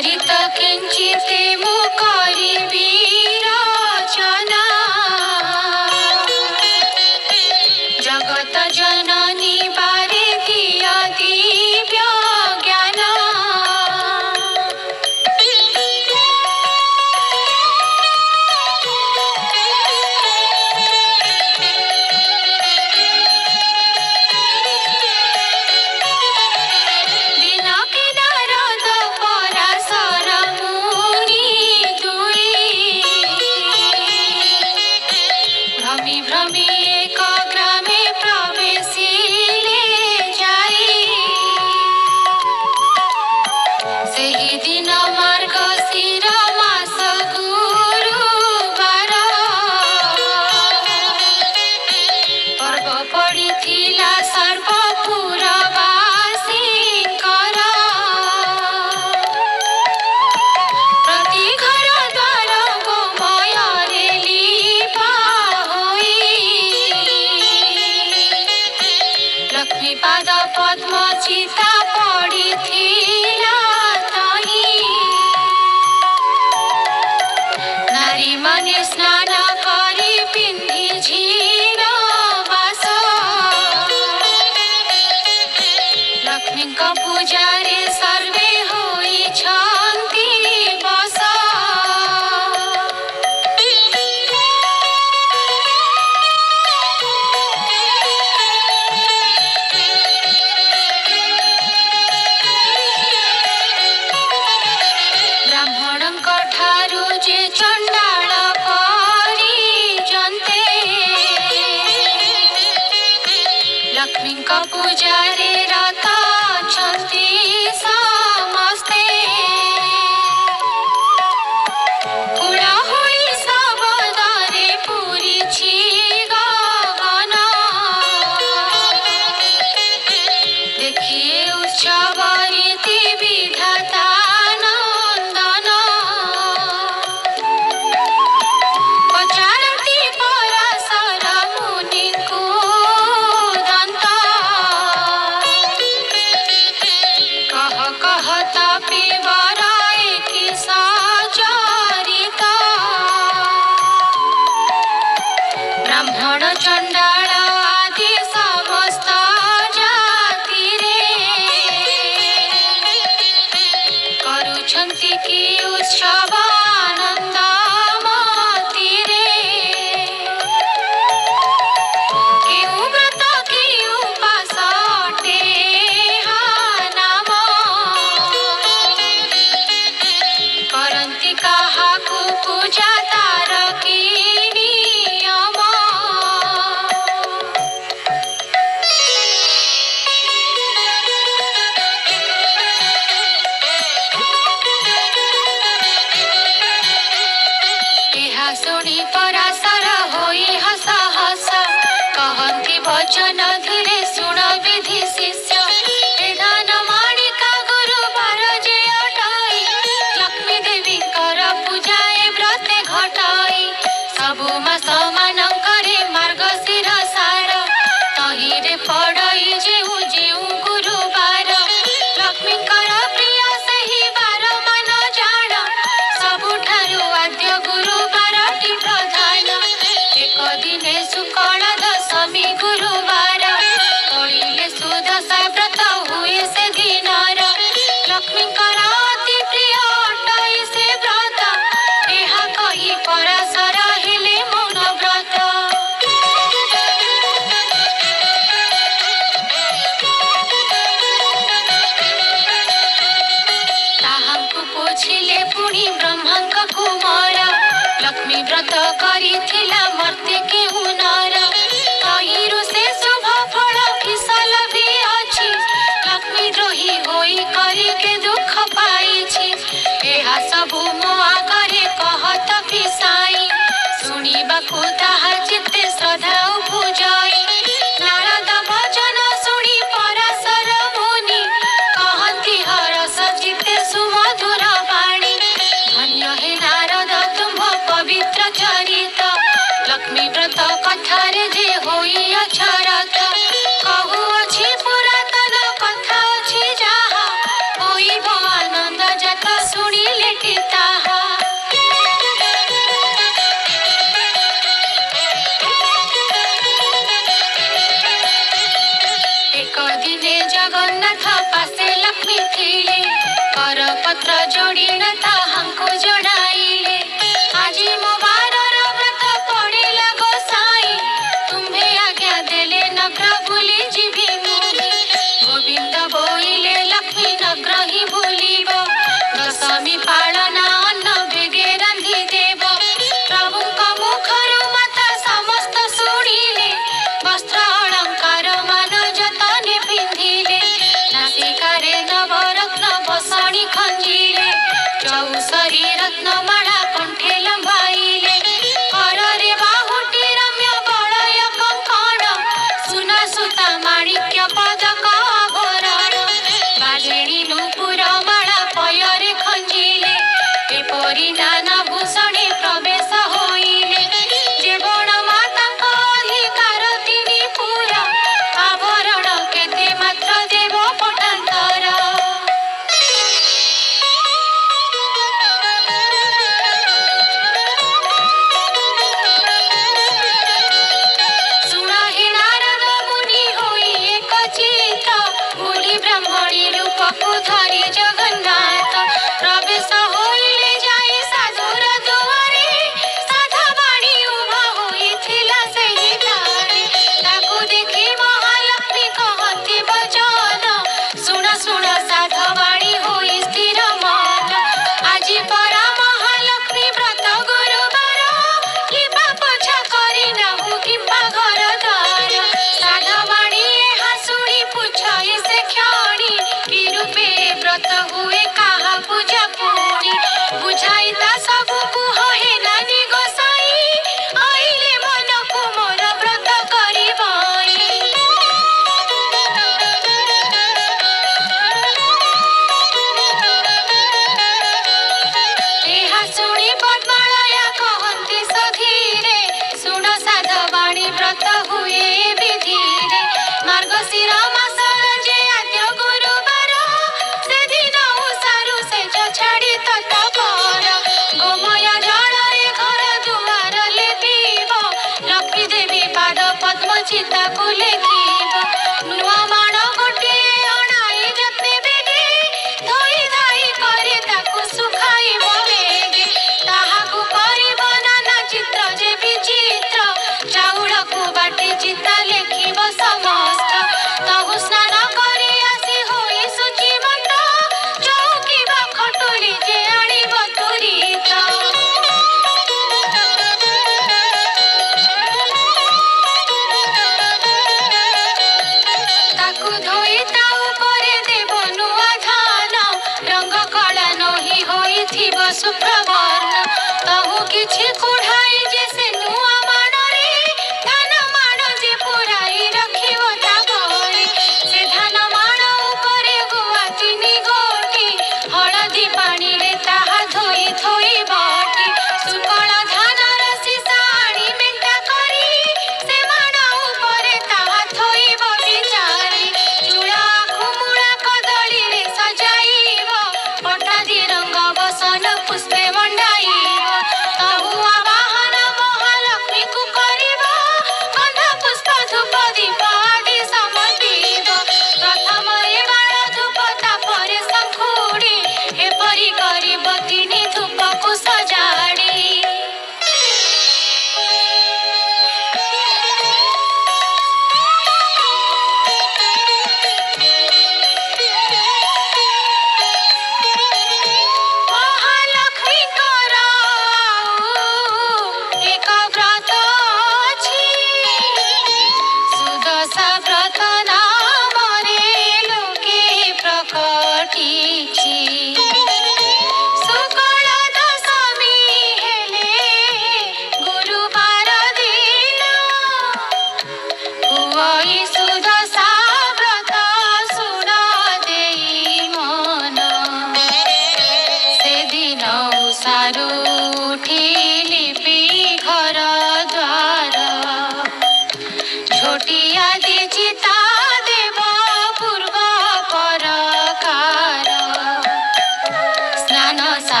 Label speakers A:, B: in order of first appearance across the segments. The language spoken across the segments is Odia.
A: चरित किंचिते मु करिबी रचना जगत जननी बारे दिया दिव्य ज्ञान भ्रमी एक ग्रामे प्रवेशिले जाई सेही दिन मार्गशीर मास गुरुवार पर्व पड़िथिला सर्वपुरवासींकर प्रति घर द्वार गोमୟରେ लीपा लक्ष्मी पाद पद्म चिता पड़िथिला तही नारी माने स्नान करी पिंधि झीर बास लक्ष्मी पूजारे सर्वे होइछन्ति बस ठारू जे चंडाल परिजन्ते लक्ष्मी पूजारे रत अछन्ति समस्ते कुला होई सबदरे पूरिछि गगन देखिए उत्सव रीति विधाता ब्राह्मण चंडाल आदि समस्त जाति रे करुछन्ति कि उत्सव आनंद मति रे केउ व्रत केउ उपास अटे नाम करन्ति काहाकु पूजा तार की शुणी पराशर होई हस हस कहती वचन धीरे सुन विधि शिष्य विधान माणिका गुरुवार जे अटाई लक्ष्मी देवी कर पूजाए व्रते घटाई सबु मास मानकरे मार्गशीर सार तहिरे पड़ई जेउ जेउ गुरुवार लक्ष्मी कर प्रिय सही बार मन जान सबुठारु आद्य गुरुवार प्रधान एक दिने शुक्ल दशमी गुरुवार पड़िले सुदशा व्रत हुए से दिनर लक्ष्मी अति प्रिय अटाई से व्रत यह कही पराशर हेले मौन व्रत ताहांकु पोछिले पुणी ब्रह्मांक कुमार लक्ष्मी व्रत करिथिला मर्ते केहु नर तहिरु से शुभ फल किसल भी अछि लक्ष्मी द्रोही होई करि के दुख पाइछि एहा सबु मो आगरे कहत पिसाई सुनिबाकु ताहा चित्ते श्रद्धा उपजाई नारद भजन सुनी पराशर मुनि कहती हरस चित्ते सुमधुर वाणी धन्य हे नारद तुम्भ पवित्र चरित लक्ष्मी व्रत कथारे जे होई अक्षरत कहु अछि पुरातन कथा अछि जाहा होइब आनंद जत ବ୍ରତ ଶୁଣିଲେ ତାହା ଏକ ଦିନେ ଜଗନ୍ନାଥ ପାଶେ ଲକ୍ଷ୍ମୀ ଥିଲେ କରପତ୍ର ଯୋଡ଼ିନା ତାହାଙ୍କୁ ଜଣାଇଲେ ଆଜି ମୋ ବାରର ବ୍ରତ ପଡ଼ିଲା ଗୋସାଇଁ ତୁମ୍ଭେ ଆଜ୍ଞା ଦେଲେ ନଗ୍ର ବୁଲି ଯିବି ମୁହିଁ ଗୋବିନ୍ଦ ବୋଇଲେ ଲକ୍ଷ୍ମୀ ନଗ୍ର ହିଁ ବୁଲିବ ଦଶମୀ ପାଳନା ଅନ୍ନ ବେଗେ ରାନ୍ଧି ଦେବ ପ୍ରଭୁଙ୍କ ମୁଖରୁ ମାତା ସମସ୍ତ ଶୁଣିଲେ ବସ୍ତ୍ର ଅଳଙ୍କାର ମାନ ଯତନେ ପିନ୍ଧିଲେ ନାସିକାରେ ନବରତ୍ନ ବସଣି ଖଞ୍ଜିଲେ ଚଉସରି ରତ୍ନମାଳା କଣ୍ଠେ ଲମ୍ବାଇଲେ କରରେ ବାହୁଟି ରମ୍ୟ ବଳୟ କଙ୍କଣ ସୁନା ସୁତା ମାଣିକ୍ୟ ପଦକ ଆଭରଣ ବାଜେଣୀ ନୂପୁର ମାଳା ପୟରେ ଖଞ୍ଜିଲେ ଏପରି ନାନା ଭୂଷଣେ ପ୍ରବେଶ ହୋଇଲେ ଯେ ବଣ ମାତାଙ୍କ ଅଧିକାର ତିନି ପୁର ଆଭରଣ କେତେ ମାତ୍ର ଦେବ ପଟାନ୍ତର ଶୁଣ ହେ ନାରଦ ମୁନି ହୋଇ ଏକ ଚିତ୍ତ ବୋଲି ବ୍ରାହ୍ମଣୀ ରୂପକୁ ଧରି ଜଗନ୍ନାଥ ପ୍ରବେଶ ହୋଇଲେ ଯାଇ ସାଧୁର ଦୁଆରେ ସାଧବାଣୀ ଉଭା ହୋଇଥିଲା ସେହି ଦ୍ୱାରେ ତାକୁ ଦେଖି ମହାଲକ୍ଷ୍ମୀ କହନ୍ତି ବଚନ ଶୁଣ ଶୁଣ ସାଧବାଣୀ ହୋଇ ସ୍ଥିର ମନ ଆଜି ପରା ମହାଲକ୍ଷ୍ମୀ ବ୍ରତ ଗୁରୁବାର କିମ୍ବା ପୋଛା କରି ନାହୁ କିମ୍ବା ଘର ଦ୍ୱାର ସାଧବାଣୀ ଏହା ଶୁଣି ପୁଛଇ ସେ କ୍ଷଣି କି ରୂପେ ବ୍ରତ ହୁଏ କାହା ପୂଜା ପୁଣି ବୁଝାଇ ତା ସବୁକୁ ହେ ନାନୀ ଗୋସାଇଁ ଆଇଲେ ମନକୁ ମୋର ବ୍ରତ କରିବଇ ଏହା ଶୁଣି ପଦ୍ମାଳୟା କହନ୍ତି ସଧୀରେ ଶୁଣ ସାଧବାଣୀ ବ୍ରତ ହୁଏ ବିଧିରେ ମାର୍ଗଶିର ମାସର ଯେ ଆଦ୍ୟ ଗୁରୁବାର ସେଦିନ ଉଷାରୁ ସେଜ ଛାଡ଼ି ତତପର ଗୋମୟ ଜଳରେ ଘର ଦୁଆର ଲେପିବ ଲକ୍ଷ୍ମୀ ଦେବୀ ପାଦ ପଦ୍ମ ଚିତାକୁ ଲେଖିବ ନୂଆ ମାଣ ଗୋଟିଏ ଅଣାଇ ଯତ୍ନେ ବେଗେ ଧୋଇ ଧାଇ କରି ତାକୁ ଶୁଖାଇବ ବେଗେ ତାହାକୁ କରିବ ନାନା ଚିତ୍ର ଯେ ବିଚିତ୍ର ଚାଉଳକୁ ବାଟି ଚିତା ଲେଖିବ ସମସ୍ତ ତହୁ ସ୍ନାନ କରି ଆସି ହୋଇ ଶୁଚିମନ୍ତ ଚଉକି ବା ଖଟୁଲି ଯେ ଆଣିବ ତୁରିତ ତାକୁ ଧୋଇ ତା ଉପରେ ଦେବ ନୂଆ ଧାନ ରଙ୍ଗ କଳା ନହି ହୋଇଥିବ ଶୁଭ୍ରବର୍ଣ୍ଣ ତହୁ କିଛି କୁଢ଼ାଇ ଯେ ସେ ନୂଆ ମାଣରେ ଧାନ ମାଣ ଯେ ପୁରାଇ ରଖିବ ତା ପରେ ସେ ଧାନ ମାଣ ଉପରେ ଗୁଆ ତିନି ଗୋଟି ହଳଦୀ ପାଣିରେ ତାହା ଧୋଇ ଥୋଇ ବଟି ସୁକଳ ଧାନର ସିସା ଆଣି ମେଣ୍ଟା କରି ସେ ମାଣ ଉପରେ ତାହା ଥୋଇବ ବିଚାରି ଚୂଳ ଆଖୁମୂଳା କଦଳୀରେ ସଜାଇବ ପଟାଦି ରଙ୍ଗ ବସନ ପୁଷ୍ପେ ମଣ୍ଡାଇବ ତହୁ ଆବା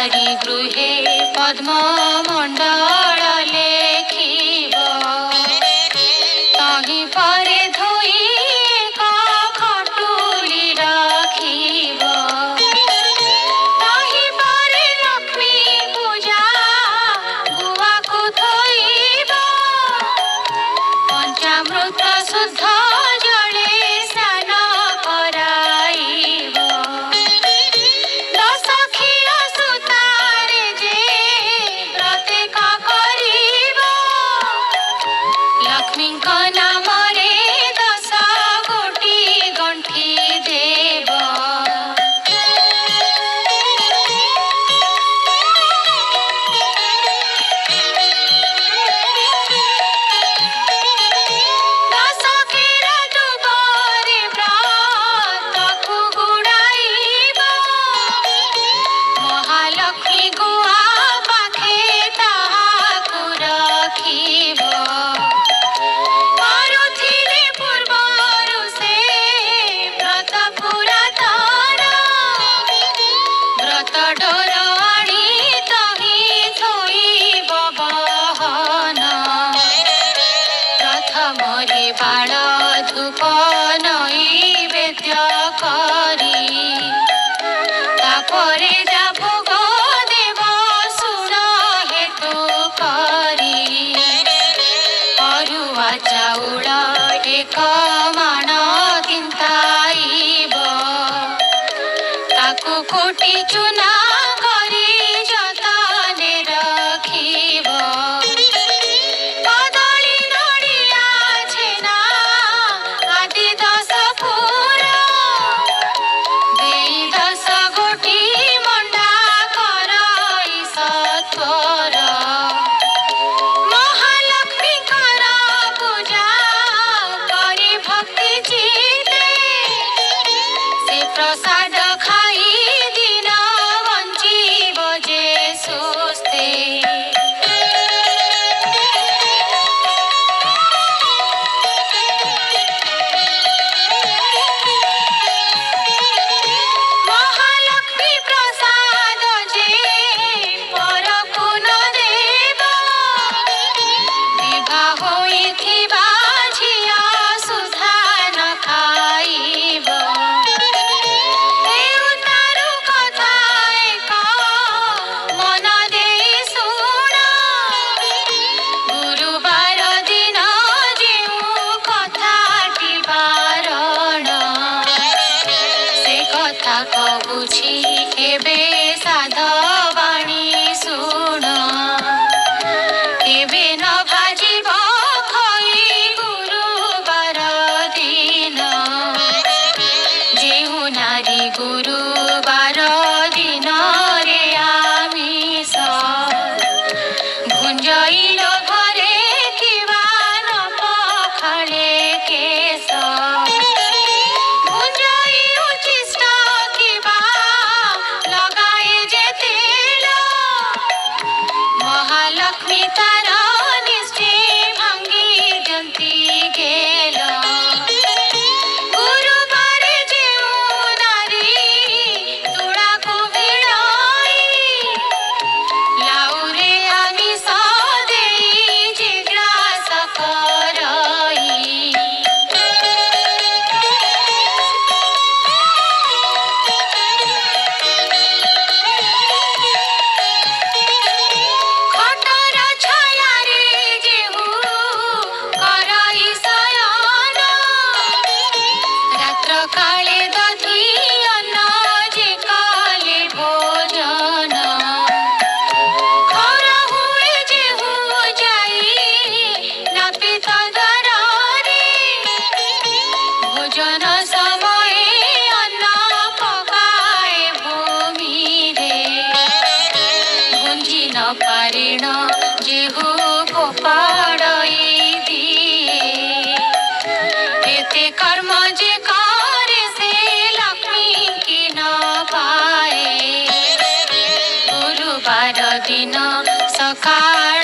A: नारी गृहे पद्ममण्डल लेखिब तहि परे धोई एक खटुली रखिब तहि परे लक्ष्मी पूजा गुआको थोइब पंचामृत शुद्ध जले स्नान कराइब दश क्षीर सुतारे जे प्रत्येक करिब लक्ष्मीଙ୍କ नामरे 10 गोटी गंठी देव दश क्षीर दुबरे व्रतକୁ गुड़ाइब महालक्ष्मी गुआ पाखे ताहाକୁ रखिब କରୁଥିଲେ ପୂର୍ବରୁ ସେ ବ୍ରତ ପୁରାତନ ବ୍ରତ ଡୋର ଆଣି ତହି ଥୋଇବ ବହନ ପ୍ରଥମରେ ବାଳ ଧୂପ ନୈବେଦ୍ୟ କରି ତାପରେ ଯା ଭୋଗ ଦେବ ଶୁଣ ହେତୁ କରି ଅରୁଆ ଚାଉଳ ଏକ ମାଣ ତିନ୍ତାଇବ ତାକୁ କୁଟି ଚୁନା କରି ଯତନେ ରଖିବ କଦଳୀ ନଡ଼ିଆ ଛେନା ଆଦି 10 ପୁର ଦେଇ 10 ଗୋଟି ମଣ୍ଡା କରଇ ସତ୍ୱର महालक्ष्मीଙ୍କର ପୂଜା କରି ଭକ୍ତି ଚିତ୍ତେ ସେ ପ୍ରସାଦ ଖାଇ ଦିନ ବଞ୍ଚିବ ଯେ ସୁସ୍ଥେ महालक्ष्मी प्रसाद जे परକୁ ନ ଦେବ ବିଭା ହୋଇଥିବା ଝିଅ ସୁଧା ନ ଖାଇବ ହେଉ ତାରୁ କଥା ଏକ ମନ ଦେଇ ଶୁଣ ଗୁରୁବାର ଦିନ ଯେଉଁ କଥାଟି ବାରଣ ସେ କଥା କହୁଛି ଏବେ ସାଧବାଣୀ ଶୁଣ ଏବେ ନ ଭାଜିବ ଖଇ ଗୁରୁବାର ଦିନ ଯେଉଁ ନାରୀ ଗୁରୁବାର ଦିନରେ ଆମିଷ ଭୁଞ୍ଜଇଲ ଘରେ କିବା ନ ପଖାଳେ କେଶ ଭୁଞ୍ଜଇ ଉଚ୍ଛିଷ୍ଟ କିବା ଲଗାଏ ଯେ ତେଲ महालक्ष्मी तार निश्चय भांगी जंती गेल गुरुवार जेऊ नारी तुळाକୁ ଭିଡ଼ଇ ଲାଉରେ ଆମିଷ ଦେଇ ଜିଜ୍ଞାସ କରଇ ଖଟର ଛାୟାରେ ଯେହୁ କରଇ ଶୟନ ରାତ୍ର କାଳେ ଦଧି ଅନ୍ନ ଯେ କଲେ ଭୋଜନ ଖର ହୁଏ ଯେହୁ ଯାଇ ନାପିତ ଦ୍ୱାରରେ ଭୋଜନ ସମୟେ ଅନ୍ନ ପକାଏ ଭୂମିରେ ଗୁଞ୍ଜି ନ ପାରିଣ ଯେହୁ ଫୋପାଡ଼ଇ ଦିଏ ଏତେ କର୍ମ ଯେ କରେ ସେ ଲକ୍ଷ୍ମୀ କି ନ ପାଏ ଗୁରୁବାର ଦିନ ସକାଳ